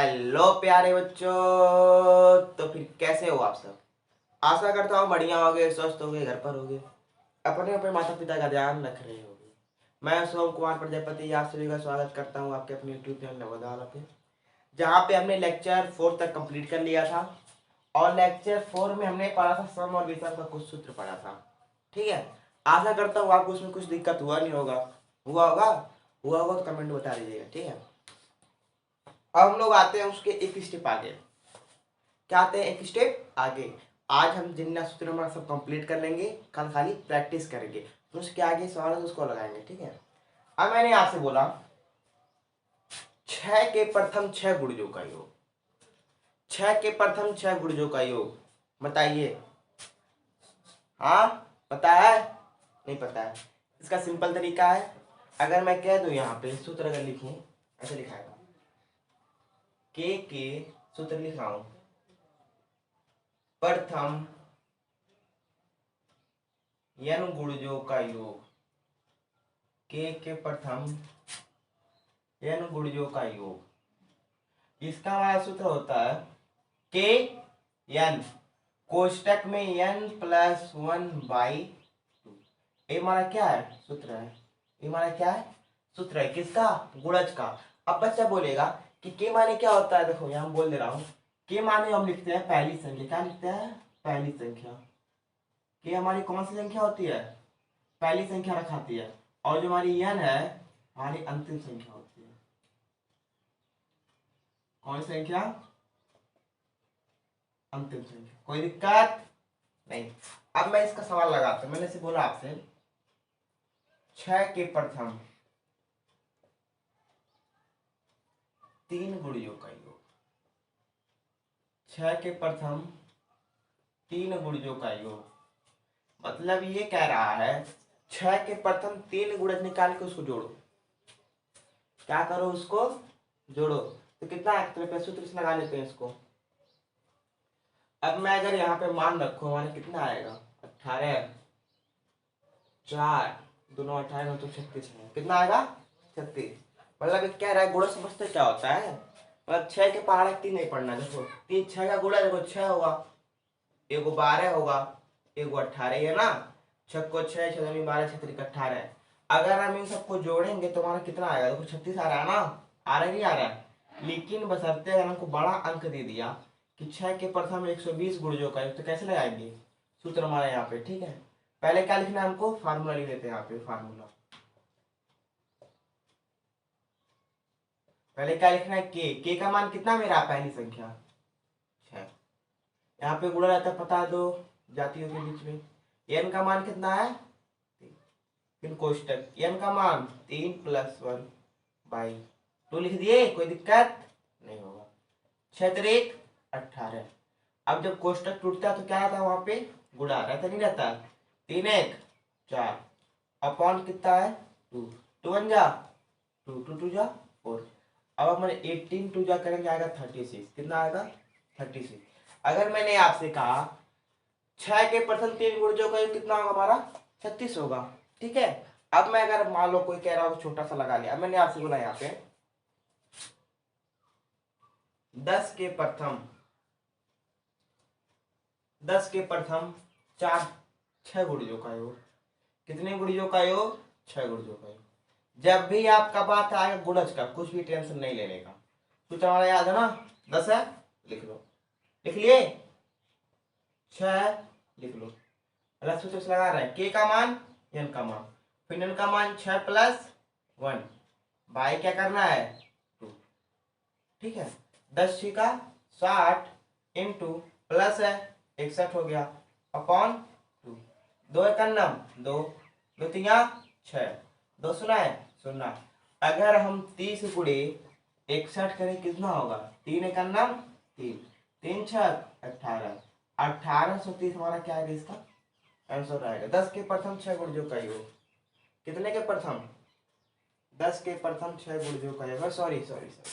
Hello प्यारे बच्चों। तो फिर कैसे हो आप सब? आशा करता हूँ बढ़िया होगे, स्वस्थ होगे, घर पर होगे, अपने अपने माता पिता का ध्यान रख रहे होगे। मैं सोम कुमार प्रजापति आप सभी का स्वागत करता हूँ आपके अपने यूट्यूब चैनल नवोदय पे, जहाँ पे हमने लेक्चर 4 तक कंप्लीट कर लिया था। और लेक्चर 4 में हमने पढ़ा था सम और विषम का कुछ सूत्र पढ़ा था। ठीक है, आशा करता हूँ आपको उसमें कुछ दिक्कत हुआ नहीं होगा। हुआ होगा? हुआ होगा तो कमेंट बता दीजिएगा। ठीक है, अब हम लोग आते हैं उसके एक स्टेप आगे। क्या आते हैं? एक स्टेप आगे। आज हम जितना सूत्र हमारा सब कंप्लीट कर लेंगे, कल खाली प्रैक्टिस करेंगे, तो उसके आगे सवाल है तो उसको लगाएंगे। ठीक है, अब मैंने आपसे बोला 6 के प्रथम 6 गुणजों का योग। 6 के प्रथम 6 गुणजों का योग बताइए। हाँ, पता है? नहीं पता है? इसका सिंपल तरीका है, अगर मैं कह दूं यहाँ पे सूत्र अगर लिखूं, ऐसे लिखाएगा के सूत्र लिख रहा हूं, प्रथम n गुणजों का योग। के प्रथम n गुणजों का योग, इसका हमारा सूत्र होता है के n कोष्टक में n प्लस 1/2। ये हमारा क्या है? सूत्र है। ये हमारा क्या है? सूत्र है। किसका? गुणज का। अब बच्चा बोलेगा कि के माने क्या होता है? देखो यहाँ बोल दे रहा हूं, के माने हम लिखते हैं पहली संख्या। क्या लिखते हैं? पहली संख्या। के हमारी कौन सी संख्या होती है? पहली संख्या रखाती है। और जो हमारी n है हमारी अंतिम संख्या होती है। कौन सी संख्या? अंतिम संख्या। कोई दिक्कत नहीं। अब मैं इसका सवाल लगाता हूं। मैंने से बोला आपसे 6 के प्रथम 3 गुणजों का योग। 6 के प्रथम 3 गुणजों का योग, मतलब ये कह रहा है 6 के प्रथम 3 गुणज निकाल के उसको जोड़ो। क्या करो? उसको जोड़ो। तो कितना है? तो सूत्र से लगा लेते हैं इसको। अब मैं अगर यहाँ पे मान रखूं, हमारे कितना आएगा? 18 4 दोनों 18 तो 36 है। कितना आएगा? 36। मतलब क्या रहा है? गुणा समझते क्या होता है? मतलब 6 के पहाड़ा 3 नहीं पढ़ना। देखो 3 6 का गुणा, देखो 6 होगा, एगो 12 होगा, एगो 18 है ना। 6 को 6 6 दूनी 12 6 3 18। अगर हम इन सबको जोड़ेंगे तो हमारा कितना आएगा? देखो 36 आ रहा है ना। आ रहा है नहीं आ रहा है? लेकिन बशर्ते अगर हमको बड़ा अंक दे दिया कि 6 के प्रथम 120 गुणजों का योग, तो कैसे लगाएंगे? सूत्र हमारा यहाँ पे। ठीक है, पहले क्या लिखना है हमको? फार्मूला लिख देते हैं यहाँ पे। फार्मूला पहले क्या लिखना है? के का मान कितना मेरा? पहली संख्या 6। यहाँ पे गुणा रहता है, पता दो जातियों के बीच में। n का मान कितना है? फिर कोष्टक n का मान 3 प्लस 1/2 लिख दिए। कोई दिक्कत नहीं होगा। 6 3 18। अब जब कोष्टक टूटता है तो क्या आता है? वहां पे गुणा रहता नहीं रहता? 3 1 4 अपॉन कितना है? 2 2 1 जा 2 2 2 जा 4। अब हम 18 2 जा करेंगे, आएगा 36। कितना आएगा? 36। अगर मैंने आपसे कहा 6 के प्रथम 3 गुणजों का योग कितना होगा? हमारा 36 होगा। ठीक है, अब मैं अगर मान लो कोई कह रहा हो छोटा सा लगा लिया। मैंने आपसे बोला यहाँ पे 10 के प्रथम 4 6 गुणजों का योग। कितने गुणजों का योग? 6 गुणजों का योग। जब भी आपका बात आएगा गुणज का, कुछ भी टेंशन नहीं लेने का। सूत्र हमारा याद है ना? 10 है, लिख लो। लिख लिए? 6 लिख लो। अलग सूत्र से लगा रहे हैं के का मान n का मान, फिर n का मान 6 प्लस 1 बाई क्या करना है? 2। ठीक है, 10 6 60 इंटू प्लस है 61 हो गया अपॉन 2। 2 1 2 2 3 6 2 सुना है? सुनना। अगर हम 30 गुणे 61 करें कितना होगा? 3 1 3 3 6 18 1830 हमारा क्या है? इसका आंसर आएगा। 10 के प्रथम 6 गुणजों का योग। कितने के प्रथम? 10 के प्रथम 6 गुणजों का योग। सॉरी सॉरी सॉरी,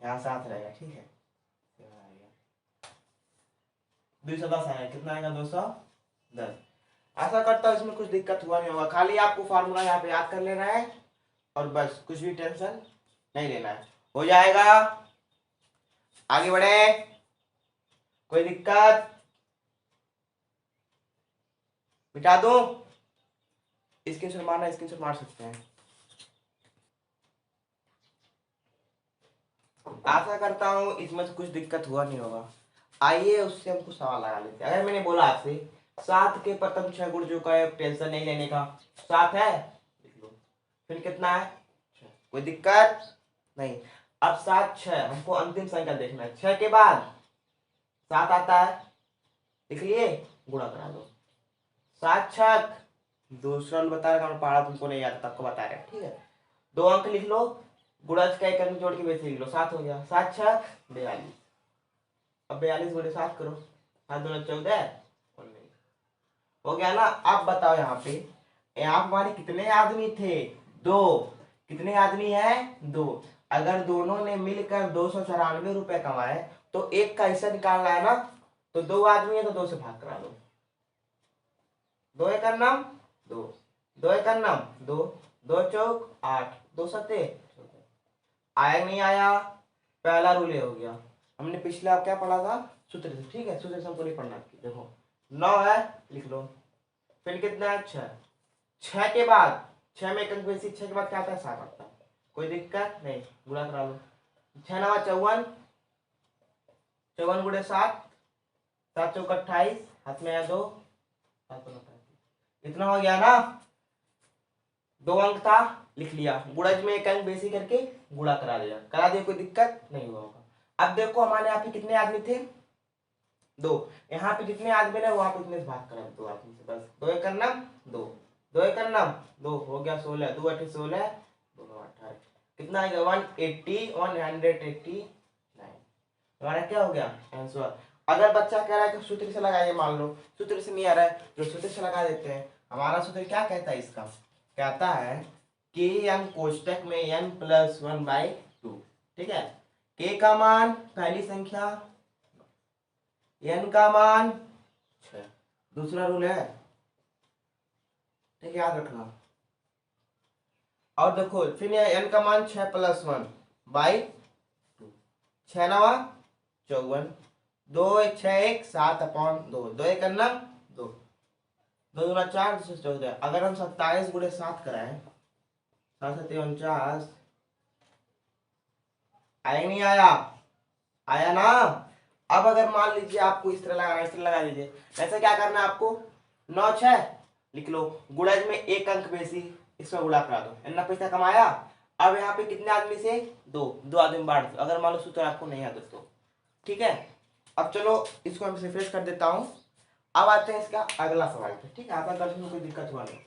यहाँ 7 रहेगा। ठीक है, 210 आएगा। कितना आएगा? 210। आशा करता हूँ इसमें कुछ दिक्कत हुआ नहीं होगा। खाली आपको फार्मूला यहाँ पे याद कर लेना है और बस, कुछ भी टेंशन नहीं लेना है। हो जाएगा? आगे बढ़े, कोई दिक्कत? मिटा दूं? स्क्रीनशॉट मारना, स्क्रीनशॉट मार सकते हैं। आशा करता हूं इसमें से कुछ दिक्कत हुआ नहीं होगा। आइए उससे हम कुछ सवाल लगा लेते हैं। अगर मैंने बोला आपसे 7 के प्रथम 6 गुण जो का है, टेंशन नहीं लेने का। 7 है, लिख लो। फिर कितना है? 6। कोई दिक्कत नहीं। अब 7 6 हमको अंतिम संख्या देखना है। 6 के बाद 7 आता है, लिख लिए, गुणा करा दो। 7 छक, दूसरा बता रहा हूँ, पढ़ा तुमको नहीं आता, आपको बता रहे हैं, ठीक है। 2 अंक लिख लो, गुणज का एक अंक जोड़ के वैसे लिख लो। 7 हो गया। 7 छक 42। अब 42 गुणे 7 करो, 7 दूना 14, 19 हो गया ना। अब बताओ यहाँ पे, यहाँ हमारे कितने आदमी थे? 2। कितने आदमी हैं? 2। अगर दोनों ने मिलकर 294 रुपए कमाए तो एक का हिस्सा निकालना है ना, तो 2 आदमी है तो 2 से भाग करा दो। 2 एक नाम 2, 2 एक नाम 2, 2 चौक 8, 2 सते। आया नहीं आया? पहला रूल ये हो गया। हमने पिछले आप क्या पढ़ा था? सूत्र से, ठीक है। सूत्र से हमको नहीं पढ़ना। देखो 9 है, लिख लो। फिर कितना है? 6। 6 के बाद 6 में एक अंक बेसी, 6 के बाद क्या आता है? 7 आता है। कोई दिक्कत नहीं, गुणा करा लो। 6 9 54, 54 गुणे 7, 7 चौक 28, हाथ में आया 2, 7 2 28। इतना हो गया ना। 2 अंक था, लिख लिया। गुणज में एक अंक बेसी करके गुणा करा दिया, कोई दिक्कत नहीं हुआ होगा। अब देखो हमारे यहाँ पे कितने आदमी थे? 2। यहाँ पे जितने आदमी है वहां पे इतने से भाग करा 2 आदमी से, बस। 2 एक नाम 2, 2 एक नाम 2, हो गया 16, 2 8 16, 2 9 18। कितना आएगा? 180, 189। हमारा क्या हो गया? आंसर। अगर बच्चा कह रहा है कि सूत्र से लगाइए, मान लो सूत्र से नहीं आ रहा है, जो सूत्र से लगा देते हैं। हमारा सूत्र क्या कहता है? इसका कहता है के एन कोष्टक में n+1/2, ठीक है। के का मान पहली संख्या, n का मान 6, दूसरा रूल है, ठीक है, याद रखना। और देखो फिर n का मान 6+1/2, 6 9 54, 2 1 6 1 7/2, 2 एक 2, 2 दूना 4, 14। अगर हम 27 गुणे 7 कराएं, 7 7 49, आया नहीं आया? आया ना। अब अगर मान लीजिए आपको इस तरह लगाना, इस तरह लगा लीजिए। ऐसा क्या करना है आपको? 9 6 लिख लो, गुणज में एक अंक बेसी, इसमें गुणा करा दो। इतना पैसा कमाया। अब यहाँ पे कितने आदमी से? 2, 2 आदमी बांट दो, अगर मान लो सूत्र आपको नहीं आता तो, ठीक है। अब चलो इसको हम रिफ्रेश कर देता हूँ। अब आते हैं इसका अगला सवाल पे, ठीक है। आपका दर्शन में कोई दिक्कत हुआ नहीं?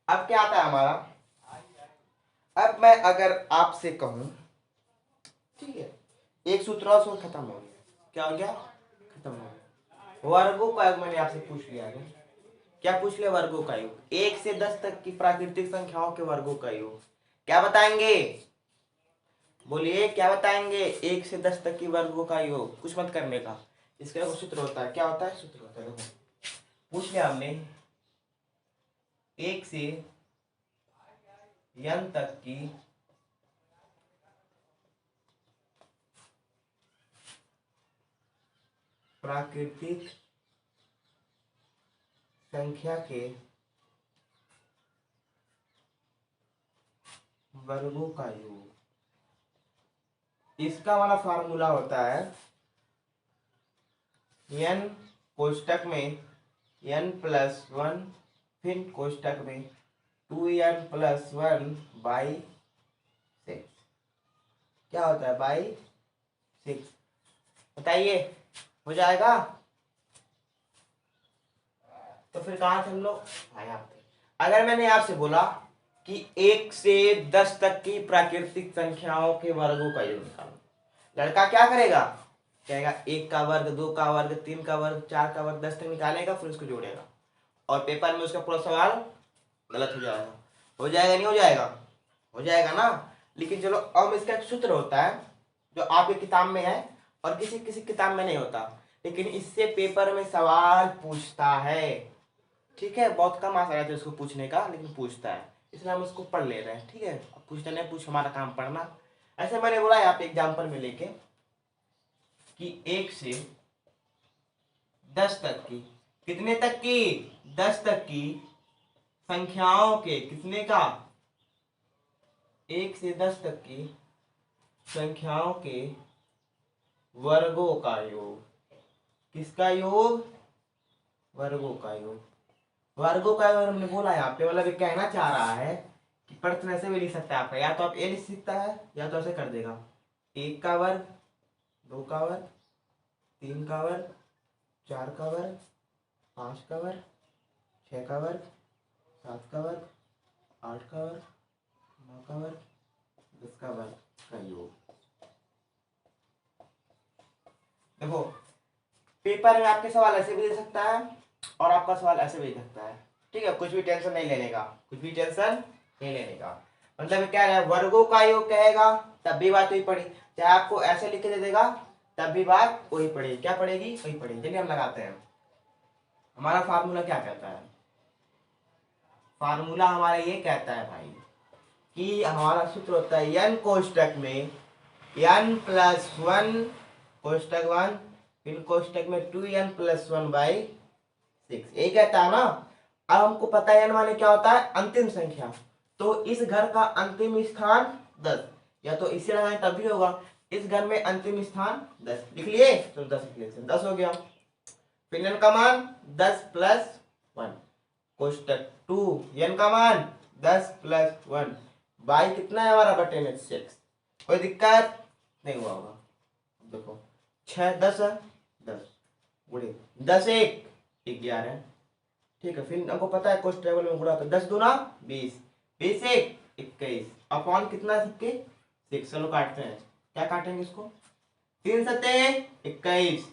अब क्या आता है हमारा? अब मैं अगर आपसे कहूं, ठीक है, एक सूत्र और सूत्र खत्म हो गया। क्या हो गया? खत्म हो गया। वर्गों का योग मैंने आपसे पूछ लिया है। क्या पूछ लिया? वर्गों का योग। 1 से 10 तक की प्राकृतिक संख्याओं के वर्गों का योग। क्या बताएंगे? बोलिए, क्या बताएंगे? 1 से 10 तक की वर्गों का योग, कुछ मत करने का। इसका एक सूत्र होता है। क्या होता है? सूत्र होता है, देखो पूछ लिया हमने। 1 से n तक की प्राकृतिक संख्या के वर्गों का योग, इसका वाला फार्मूला होता है n कोष्टक में n+1, फिर कोष्टक में 2n+1/6। क्या होता है? बाई 6। बताइए, हो जाएगा? तो फिर कहां से हम लोग आए आपके? अगर मैंने आपसे बोला कि 1 से 10 तक की प्राकृतिक संख्याओं के वर्गों का योग निकालो, लड़का क्या करेगा? कहेगा 1 का वर्ग, 2 का वर्ग, 3 का वर्ग, 4 का वर्ग, 10 तक निकालेगा, फिर उसको जोड़ेगा, और पेपर में उसका पूरा सवाल गलत हो जाएगा। हो जाएगा नहीं हो जाएगा? हो जाएगा ना। लेकिन चलो, अब इसका एक सूत्र होता है जो आपकी किताब में है और किसी किसी किताब में नहीं होता। लेकिन इससे पेपर में सवाल पूछता है। ठीक है, बहुत कम आशा रहता है उसको पूछने का, लेकिन पूछता है, इसलिए हम उसको पढ़ ले रहे हैं। ठीक है, अब पूछते नहीं पूछ, हमारा काम पढ़ना। ऐसे मैंने बोला यहाँ पे एग्जाम्पल में लेके कि 1 से 10 तक की, कितने तक की, 10 तक की संख्याओं के, कितने का, 1 से 10 तक की संख्याओं के वर्गों का योग। किसका योग, वर्गों का योग। वर्गों का योग हमने बोला यहाँ पे, मतलब ये कहना चाह रहा है कि प्रश्न ऐसे भी लिख सकता है आपका, या तो आप ए लिख सकता है या तो ऐसे कर देगा 1 का वर्ग, 2 का वर्ग, 3 का वर्ग, 4 का वर्ग, 5 का वर्ग, 6 का वर्ग, 7 का वर्ग, 8 का वर्ग, 9 का वर्ग, 10 का वर्ग का योग। देखो पेपर में आपके सवाल ऐसे भी दे सकता है और आपका सवाल ऐसे भी दे सकता है। ठीक है, कुछ भी टेंशन नहीं लेने का, कुछ भी टेंशन नहीं लेने का। मतलब क्या है, वर्गों का योग कहेगा तब भी बात वही पड़ी, चाहे आपको ऐसे लिख के दे देगा तब भी बात वही पड़ेगी। क्या पड़ेगी, वही पड़ेगी। चलिए हम लगाते हैं। हमारा फार्मूला क्या कहता है, फार्मूला हमारा ये कहता है भाई कि हमारा सूत्र होता है n कोष्टक में n प्लस 1 कोष्टक 1, फिर कोष्टक में 2n प्लस 1/6, यही कहता है ना। अब हमको पता है n माने क्या होता है, अंतिम संख्या। तो इस घर का अंतिम स्थान 10, या तो इसे लगाए तब भी होगा। इस घर में अंतिम स्थान 10 लिख लिए, तो 10 लिख लिए, 10 हो गया। फिर n का मान 10 प्लस 1 कोष्टक 2, n का मान 10 प्लस 1 बाई कितना है हमारा, बटे में 6। कोई दिक्कत नहीं हुआ होगा। देखो 6 10 है, 10 गुणे 10 1 11। ठीक है, फिर हमको पता है कोष्टक टेबल में गुणा तो 10 दूना 20, 20 1 21 अपॉन कितना सबके 6। चलो काटते हैं, क्या काटेंगे इसको, 3 सत्ते 21,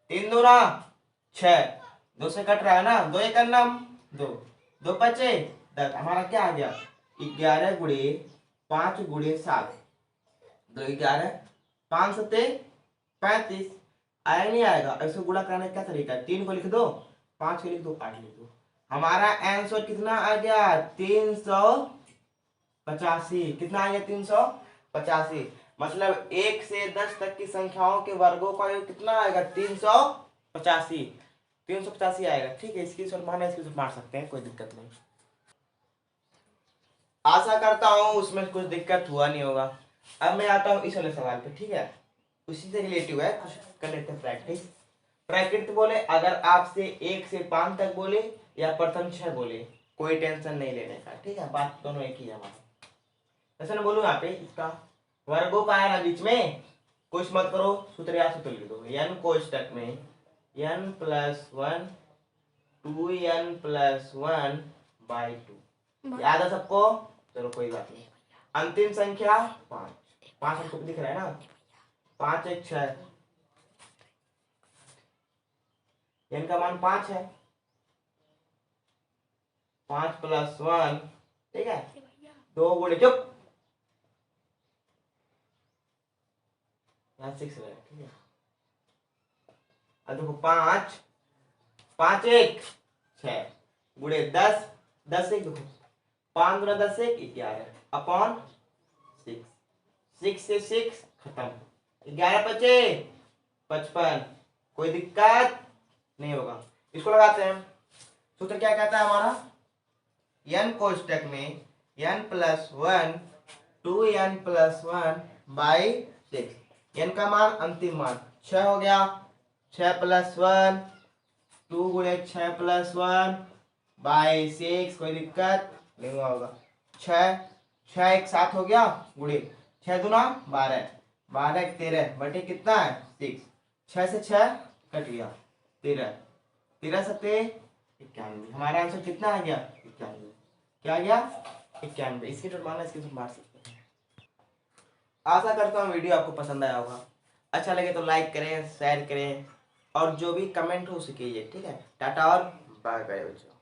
3 दूना 6, 2 से कट रहा है ना, 2 एक अन्नम 2, 2 बचे 10। हमारा क्या आ गया, 11 गुणे 5 गुणे 7, 2 11, 5 सत्ते 35। आया नहीं आएगा, इसको गुणा करने का क्या तरीका है, 3 को लिख दो, 5 को लिख दो, 8 लिख दो। हमारा आंसर कितना आ गया, 385। कितना आ गया, 385। मतलब 1 से 10 तक की संख्याओं के वर्गों का योग कितना आएगा, 385। 385 आएगा। ठीक है, इसकी शॉट मारना, इसकी शॉट मार सकते हैं, कोई दिक्कत नहीं। आशा करता हूं उसमें कुछ दिक्कत हुआ नहीं होगा। अब मैं आता हूं इस वाले सवाल पे। ठीक है, उसी से रिलेटिव है, कुछ कर लेते हैं प्रैक्टिस। प्रैक्टिस बोले अगर आपसे 1 से 5 तक बोले या प्रथम 6 बोले, कोई टेंशन नहीं लेने का। ठीक है, बात दोनों एक ही है हमारा। ऐसा ना बोलूं यहाँ पे, इसका वर्गों का है ना बीच में, कुछ मत करो, सूत्र या सूत्र लिख दो। n कोष्टक में n प्लस 1 2n प्लस 1/2, याद है सबको। चलो कोई बात नहीं। अंतिम संख्या 5, 5 हमको दिख रहा है ना, 5 1 6, n का मान 5 है, 5 प्लस 1, ठीक है, 2 गुणे चुप, यहाँ 6 रहेगा। ठीक है, अब देखो 5 5 1 6 गुणे 10, 10 1 देखो 5 गुना 10 1 11 अपॉन 6, 6 से 6 खत्म, 11 बचे 55। कोई दिक्कत नहीं होगा। इसको लगाते हैं। सूत्र क्या कहता है हमारा, n कोष्टक में n plus 1 2n plus 1/6, n का मान अंतिम मान 6 हो गया, 6 प्लस 1 2 गुणे 6 प्लस 1/6। कोई दिक्कत नहीं हुआ होगा। 6 6 एक 7 हो गया, गुणे 6 दूना 12, 12 एक 13 बटे कितना है 6, 6 से 6 कट गया 13, 13 सत्ते 91। हमारा आंसर कितना आ गया, 91। क्या आ गया, 91। इसकी तो माना, इसकी तो मार सकते हैं। आशा करता हूँ वीडियो आपको पसंद आया होगा। अच्छा लगे तो लाइक करें, शेयर करें और जो भी कमेंट हो उसे कीजिए। ठीक है, टाटा और बाय बाय बच्चों।